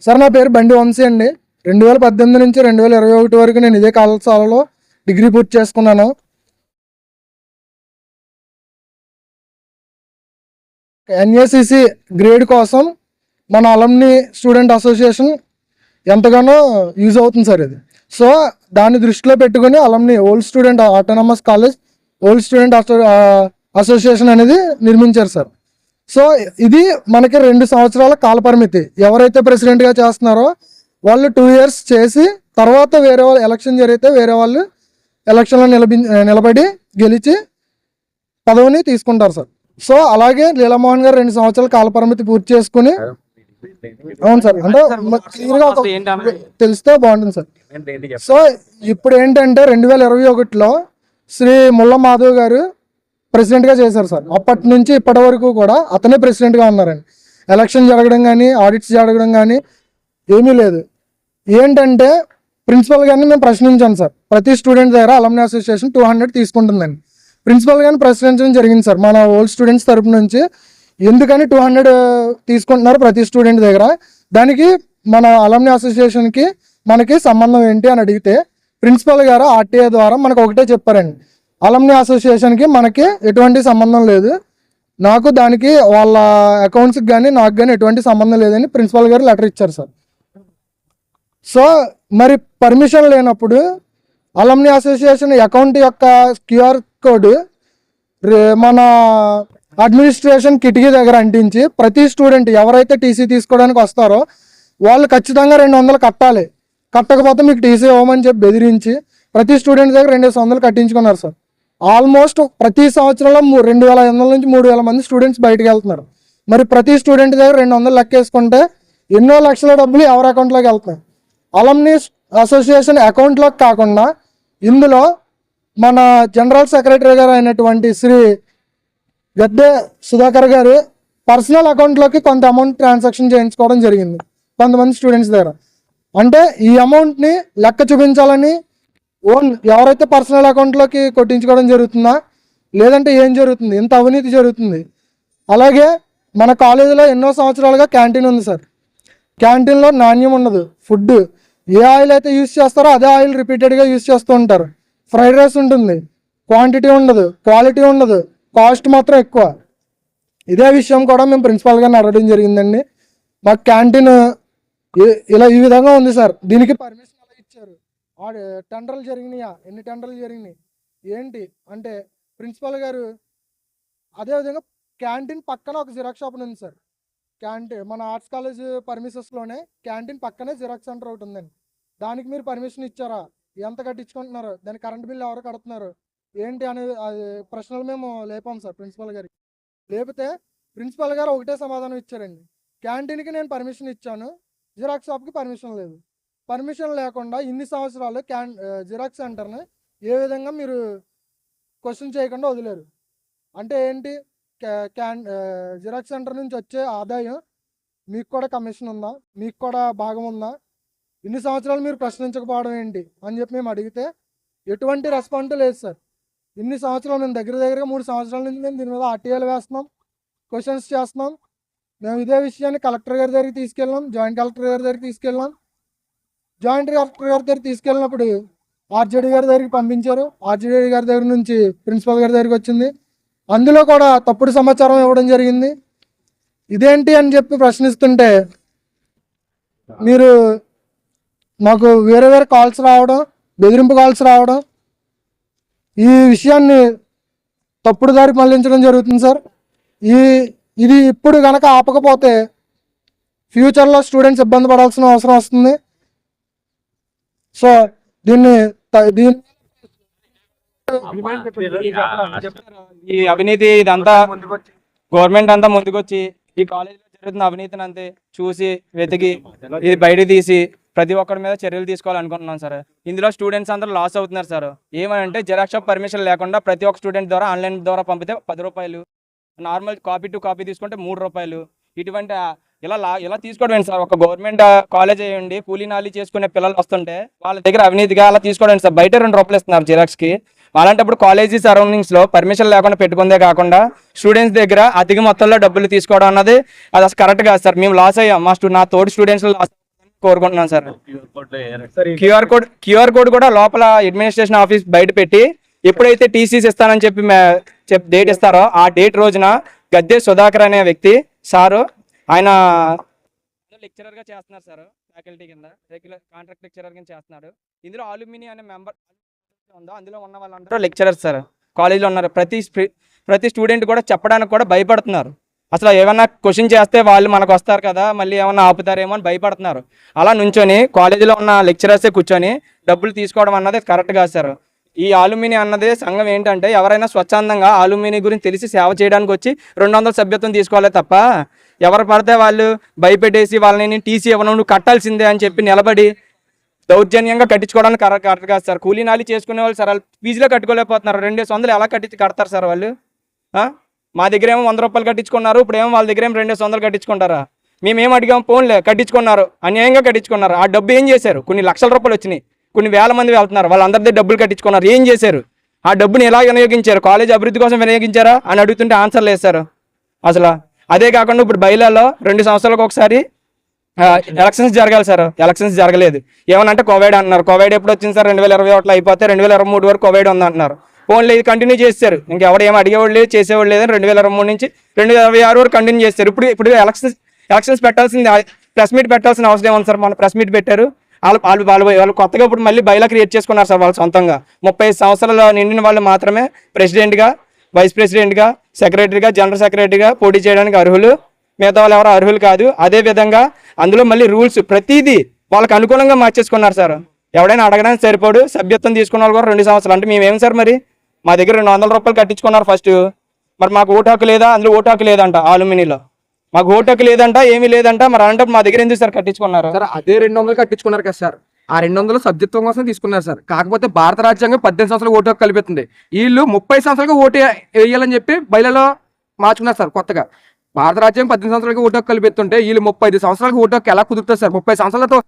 Sir నా పేరు బండి వంశీ అండి. 2018 నుంచి 2021 వరకు నేను ఇదే కళాశాలలో డిగ్రీ పూర్తి చేసుకున్నాను. ఎన్ఏసిసి గ్రేడ్ కోసం మన అలమ్ని స్టూడెంట్ అసోసియేషన్ ఎంతగానో యూజ్ అవుతుంది సార్ ఇది. సో దాన్ని దృష్టిలో పెట్టుకుని అలమ్ని old student autonomous college old student association అనేది నిర్మించారు సార్. సో ఇది మనకి 2 సంవత్సరాల కాల పరిమితి. ఎవరైతే ప్రెసిడెంట్గా చేస్తున్నారో వాళ్ళు 2 years చేసి తర్వాత వేరే వాళ్ళు ఎలక్షన్ జరిగితే వేరే వాళ్ళు ఎలక్షన్లో నిలబడి గెలిచి పదవిని తీసుకుంటారు సార్. సో అలాగే లీలామోహన్ గారు 2 సంవత్సరాల కాల పరిమితి పూర్తి చేసుకుని, అవును సార్, అంటే క్లియర్గా తెలిస్తే బాగుంటుంది సార్. సో ఇప్పుడు ఏంటంటే 2021లో శ్రీ ముల్ల మాధవ్ గారు ప్రెసిడెంట్గా చేశారు సార్. అప్పటి నుంచి ఇప్పటి వరకు కూడా అతనే ప్రెసిడెంట్గా ఉన్నారండి. ఎలక్షన్ జరగడం కానీ ఆడిట్స్ జరగడం కానీ ఏమీ లేదు. ఏంటంటే ప్రిన్సిపల్ గారిని మేము ప్రశ్నించాను సార్. ప్రతి స్టూడెంట్ దగ్గర అలమ్ని అసోసియేషన్ 200 తీసుకుంటుందండి. ప్రిన్సిపల్ గారిని ప్రశ్నించడం జరిగింది సార్ మన ఓల్డ్ స్టూడెంట్స్ తరపు నుంచి. ఎందుకని 200 తీసుకుంటున్నారు ప్రతి స్టూడెంట్ దగ్గర, దానికి మన అలమ్ని అసోసియేషన్కి మనకి సంబంధం ఏంటి అని అడిగితే ప్రిన్సిపల్ గారు ఆర్టీఏ ద్వారా మనకు ఒకటే చెప్పారండి, అలమ్ని అసోసియేషన్కి మనకి ఎటువంటి సంబంధం లేదు, నాకు దానికి వాళ్ళ అకౌంట్స్కి కానీ నాకు కానీ ఎటువంటి సంబంధం లేదని ప్రిన్సిపల్ గారు లెటర్ ఇచ్చారు సార్. సో మరి పర్మిషన్ లేనప్పుడు అలమ్ని అసోసియేషన్ అకౌంట్ యొక్క క్యూఆర్ కోడ్ మన అడ్మినిస్ట్రేషన్ కిటికీ దగ్గర అంటించి ప్రతి స్టూడెంట్ ఎవరైతే టీసీ తీసుకోవడానికి వస్తారో వాళ్ళు ఖచ్చితంగా 200 కట్టాలి, కట్టకపోతే మీకు టీసీ ఇవ్వమని చెప్పి బెదిరించి ప్రతి స్టూడెంట్ దగ్గర 200 కట్టించుకున్నారు సార్. ఆల్మోస్ట్ ప్రతి సంవత్సరంలో 2500 నుంచి 3000 మంది స్టూడెంట్స్ బయటకు వెళ్తున్నారు. మరి ప్రతి స్టూడెంట్ దగ్గర 200 లెక్కేసుకుంటే ఎన్నో లక్షల డబ్బులు ఎవరి అకౌంట్లోకి వెళ్తున్నాయి. అలమ్ని అసోసియేషన్ అకౌంట్లోకి కాకుండా ఇందులో మన జనరల్ సెక్రటరీ గారు అయినటువంటి శ్రీ గద్దె సుధాకర్ గారు పర్సనల్ అకౌంట్లోకి కొంత అమౌంట్ ట్రాన్సాక్షన్ చేయించుకోవడం జరిగింది కొంతమంది స్టూడెంట్స్ దగ్గర. అంటే ఈ అమౌంట్ని లెక్క చూపించాలని ఓన్ ఎవరైతే పర్సనల్ అకౌంట్లోకి కొట్టించుకోవడం జరుగుతుందా, లేదంటే ఏం జరుగుతుంది, ఇంత అవినీతి జరుగుతుంది. అలాగే మన కాలేజీలో ఎన్నో సంవత్సరాలుగా క్యాంటీన్ ఉంది సార్. క్యాంటీన్లో నాణ్యం ఉండదు ఫుడ్. ఏ ఆయిల్ అయితే యూజ్ చేస్తారో అదే ఆయిల్ రిపీటెడ్గా యూజ్ చేస్తూ ఉంటారు. ఫ్రైడ్ రైస్ ఉంటుంది, క్వాంటిటీ ఉండదు, క్వాలిటీ ఉండదు, కాస్ట్ మాత్రం ఎక్కువ. ఇదే విషయం కూడా మేము ప్రిన్సిపాల్ గారిని అడగడం జరిగిందండి. మాకు క్యాంటీన్ ఇలా ఈ విధంగా ఉంది సార్, దీనికి పర్మిషన్ ఎలా ఇచ్చారు, టెండర్లు జరిగినాయా, ఎన్ని టెండర్లు జరిగినాయి ఏంటి అంటే ప్రిన్సిపాల్ గారు. అదేవిధంగా క్యాంటీన్ పక్కన ఒక జిరాక్స్ షాప్ ఉంది సార్. క్యాంటీన్ మన ఆర్ట్స్ కాలేజ్ పర్మిషన్స్లోనే క్యాంటీన్ పక్కనే జిరాక్స్ సెంటర్ ఒకటి ఉందండి. దానికి మీరు పర్మిషన్ ఇచ్చారా, ఎంత కట్టించుకుంటున్నారు, దాని కరెంట్ బిల్ ఎవరు కడుతున్నారు ఏంటి అనే ప్రశ్నలు మేము లేపాం సార్ ప్రిన్సిపల్ గారికి. లేపితే ప్రిన్సిపల్ గారు ఒకటే సమాధానం ఇచ్చారండి, క్యాంటీన్కి నేను పర్మిషన్ ఇచ్చాను, జిరాక్స్ షాప్కి పర్మిషన్ లేదు. పర్మిషన్ లేకుండా ఇన్ని సంవత్సరాలు జిరాక్స్ సెంటర్ని ఏ విధంగా మీరు క్వశ్చన్ చేయకుండా వదిలేరు అంటే ఏంటి, జిరాక్స్ సెంటర్ నుంచి వచ్చే ఆదాయం మీకు కూడా కమిషన్ ఉందా, మీకు కూడా భాగం ఉందా, ఇన్ని సంవత్సరాలు మీరు ప్రశ్నించకపోవడం ఏంటి అని చెప్పి మేము అడిగితే ఎటువంటి రెస్పాన్స్ లేదు సార్. ఇన్ని సంవత్సరాలు మేము దగ్గరగా 3 సంవత్సరాల నుంచి మేము దీని మీద ఆర్టీఐలు వేస్తున్నాం, క్వశ్చన్స్ చేస్తున్నాం. మేము ఇదే విషయాన్ని కలెక్టర్ గారి దగ్గరికి తీసుకెళ్ళాం, జాయింట్ కలెక్టర్ గారి దగ్గరికి తీసుకెళ్ళాం. జాయింట్ కలెక్టర్ గారి దగ్గర తీసుకెళ్ళినప్పుడు ఆర్జేడీ గారి దగ్గరికి పంపించారు. ఆర్జేడీ గారి దగ్గర నుంచి ప్రిన్సిపల్ గారి దగ్గరికి వచ్చింది. అందులో కూడా తప్పుడు సమాచారం ఇవ్వడం జరిగింది. ఇదేంటి అని చెప్పి ప్రశ్నిస్తుంటే మీరు మాకు వేరే వేరే కాల్స్ రావడం, బెదిరింపు కాల్స్ రావడం, ఈ విషయాన్ని తప్పుడు దారి మళ్లించడం జరుగుతుంది సార్. ఇది ఇప్పుడు కనుక ఆపకపోతే ఫ్యూచర్లో స్టూడెంట్స్ ఇబ్బంది పడాల్సిన అవసరం వస్తుంది. సో ఈ అవినీతి ఇదంతా గవర్నమెంట్ అంతా ముందుకొచ్చి ఈ కాలేజీలో జరుగుతున్న అవినీతిని అంతే చూసి వెతికి ఇది బయట తీసి ప్రతి ఒక్కరి మీద చర్యలు తీసుకోవాలనుకుంటున్నాం సార్. ఇందులో స్టూడెంట్స్ అందరూ లాస్ అవుతున్నారు సార్. ఏమంటే జిరాక్స్ షాప్ పర్మిషన్ లేకుండా ప్రతి ఒక్క స్టూడెంట్ ద్వారా ఆన్లైన్ ద్వారా పంపితే 10 రూపాయలు, నార్మల్ కాపీ టు కాపీ తీసుకుంటే 3 రూపాయలు. ఇటువంటి ఇలా తీసుకోవడం సార్. ఒక గవర్నమెంట్ కాలేజ్ అయ్యండి కూలీ నాలి చేసుకునే పిల్లలు వస్తుంటే వాళ్ళ దగ్గర అవినీతిగా అలా తీసుకోవడం సార్. బయట 2 రూపాయలు ఇస్తున్నారు జిరాక్స్కి. అలాంటప్పుడు కాలేజీ సరౌండింగ్స్లో పర్మిషన్ లేకుండా పెట్టుకుందే కాకుండా స్టూడెంట్స్ దగ్గర అధిక మొత్తంలో డబ్బులు తీసుకోవడం అన్నది అది అసలు కరెక్ట్ కాదు సార్. మేము లాస్ అయ్యాం, నా తోటి స్టూడెంట్స్ లాస్ కోరుకుంటున్నాను సార్. క్యూఆర్ కోడ్ కూడా లోపల అడ్మినిస్ట్రేషన్ ఆఫీస్ బయట పెట్టి ఎప్పుడైతే టీసీస్ ఇస్తానని చెప్పి డేట్ ఇస్తారో ఆ డేట్ రోజున గద్దె సుధాకర్ అనే వ్యక్తి సారు ఆయన లెక్చరర్ గా చేస్తున్నారు సార్, ఫ్యాకల్టీ కింద రెగ్యులర్ కాంట్రాక్ట్ లెక్చరర్ కింద చేస్తున్నాడు. ఇందులో అలుమిని అనే మెంబర్ ఉందో అందులో ఉన్న వాళ్ళందరూ లెక్చరర్స్ సార్, కాలేజీలో ఉన్నారు. ప్రతి స్టూడెంట్ కూడా చెప్పడానికి కూడా భయపడుతున్నారు. అసలు ఏమన్నా క్వశ్చన్ చేస్తే వాళ్ళు మనకు వస్తారు కదా, మళ్ళీ ఏమన్నా ఆపుతారేమో అని భయపడుతున్నారు. అలా నుంచొని కాలేజీలో ఉన్న లెక్చరర్సే కూర్చొని డబ్బులు తీసుకోవడం అన్నది కరెక్ట్ కాదు సార్. ఈ ఆలుమిని అన్నది సంఘం ఏంటంటే ఎవరైనా స్వచ్ఛందంగా ఆలుమిని గురించి తెలిసి సేవ చేయడానికి వచ్చి 200 సభ్యత్వం తీసుకోవాలి తప్ప ఎవరు పడితే వాళ్ళు భయపెట్టేసి వాళ్ళని టీసీ ఇవ్వను నువ్వు కట్టాల్సిందే అని చెప్పి నిలబడి దౌర్జన్యంగా కట్టించుకోవడానికి కరెక్ట్ కాదు సార్. కూలీ నాలి చేసుకునే వాళ్ళు సార్, వాళ్ళు ఫీజులో కట్టుకోలేకపోతున్నారు. 200 ఎలా కడతారు సార్ వాళ్ళు? మా దగ్గర ఏమో 100 రూపాయలు కట్టించుకున్నారు, ఇప్పుడు ఏమో వాళ్ళ దగ్గర ఏమో 200 కట్టించుకుంటారా? మేమేం అడిగాం, ఫోన్లే కట్టించుకున్నారు, అన్యాయంగా కట్టించుకున్నారు. ఆ డబ్బు ఏం చేశారు? కొన్ని లక్షల రూపాయలు వచ్చినాయి, కొన్ని వేల మంది వెళ్తున్నారు, వాళ్ళందరిదే డబ్బులు కట్టించుకున్నారు. ఏం చేశారు? ఆ డబ్బుని ఎలా వినియోగించారు? కాలేజ్ అభివృద్ధి కోసం వినియోగించారా అని అడుగుతుంటే ఆన్సర్ లేదు సార్ అసలు. అదే కాకుండా ఇప్పుడు బయలాలో 2 సంవత్సరాలకు ఒకసారి ఎలక్షన్స్ జరగాలి సార్, ఎలక్షన్స్ జరగలేదు. ఏమనంటే కోవిడ్ అంటున్నారు. కోవిడ్ ఎప్పుడు వచ్చింది సార్? 2021 అయిపోతే 2023 వరకు కోవిడ్ ఉంది అంటున్నారు. ఫోన్లో ఇది కంటిన్యూ చేస్తారు, ఇంకెవరు ఏమి అడిగేవాళ్ళు లేదు, చేసేవాళ్ళు లేదు. 2023 నుంచి 2026 వరకు కంటిన్యూ చేస్తారు. ఇప్పుడు ఎలక్షన్స్ పెట్టాల్సింది, ప్రెస్ మీట్ పెట్టాల్సిన అవసరం ఏముంది సార్? మన ప్రెస్ మీట్ పెట్టారు, వాళ్ళు కొత్తగా ఇప్పుడు మళ్ళీ బయలా క్రియేట్ చేసుకున్నారు సార్ వాళ్ళు సొంతంగా. 35 సంవత్సరాలు నిండిన వాళ్ళు మాత్రమే ప్రెసిడెంట్గా, వైస్ ప్రెసిడెంట్గా, సెక్రటరీగా, జనరల్ సెక్రటరీగా పోటీ చేయడానికి అర్హులు, మిగతా వాళ్ళు ఎవరు అర్హులు కాదు. అదే విధంగా అందులో మళ్ళీ రూల్స్ ప్రతిదీ వాళ్ళకి అనుకూలంగా మార్చేసుకున్నారు సార్. ఎవడైనా అడగడానికి సరిపోడు. సభ్యత్వం తీసుకున్న వాళ్ళు కూడా 2 సంవత్సరాలు. అంటే మేమేం సార్ మరి? మా దగ్గర 200 రూపాయలు కట్టించుకున్నారు ఫస్ట్, మరి మాకు ఓటు హక్కు లేదా? అందులో ఓటు హక్కు లేదంట, ఆలుమినీలో మాకు ఓటు హక్కు లేదంట, ఏమీ లేదంట. మరి అలాంటప్పుడు మా దగ్గర ఎందుకు సార్ కట్టించుకున్నారు సార్? అదే 200 కట్టించుకున్నారు కదా సార్, ఆ 200 సభ్యత్వం కోసం తీసుకున్నారు సార్. కాకపోతే భారత రాజ్యాంగం 18 సంవత్సరాలు ఓటు హక్కు కల్పిస్తుంది. వీళ్ళు 30 సంవత్సరాలుగా ఓటు వేయాలని చెప్పి బయలులో మార్చుకున్నారు సార్ కొత్తగా. భారత రాజ్యాంగం 18 సంవత్సరాలకి ఓటు హక్కు కల్పిస్తుంటే వీళ్ళు 35 సంవత్సరాలకు ఓటు హక్కు ఎలా కుదురుతుంది సార్? 30 సంవత్సరాలతో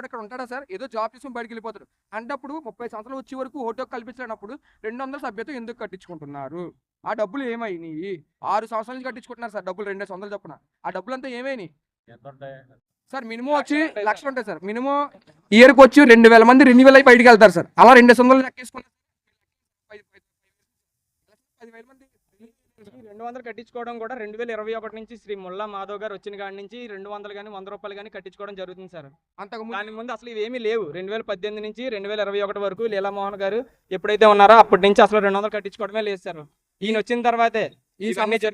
ఇక్కడ ఉంటాడా సార్? ఏదో జాబ్ చేసుకుని బయటకు వెళ్ళిపోతారు. అంటే అప్పుడు 30 సంవత్సరాలు వచ్చే వరకు ఓటు హక్కు కల్పించినప్పుడు 200 సభ్యత్వం ఎందుకు కట్టించుకుంటున్నారు? ఆ డబ్బులు ఏమైనాయి? 6 సంవత్సరాల నుంచి కట్టించుకుంటున్నారు సార్ డబ్బులు, 200 చొప్పున. ఆ డబ్బులు అంతా ఏమైనాయి సార్? మినిమం వచ్చి లక్షలు ఉంటాయి సార్. మినిమం ఇయర్కి వచ్చి 2000 మంది రెన్యువల్ అయి బయటకు వెళ్తారు సార్. అలా 200 లెక్కేసుకున్నారు. 10,000 మంది 200 కట్టించుకోవడం కూడా 2021 నుంచి శ్రీ ముల్లా మాధవ్ గారు వచ్చిన కాడి నుంచి 200 కానీ 100 రూపాయలు కానీ కట్టించుకోవడం జరుగుతుంది సార్. దాని ముందు అసలు ఇవేమీ లేవు. 2018 నుంచి 2021 వరకు లీలామోహన్ గారు ఎప్పుడైతే ఉన్నారో అప్పటి నుంచి అసలు 200 కట్టించుకోవడమే లేదు సార్. ఈయన వచ్చిన తర్వాతే ఈ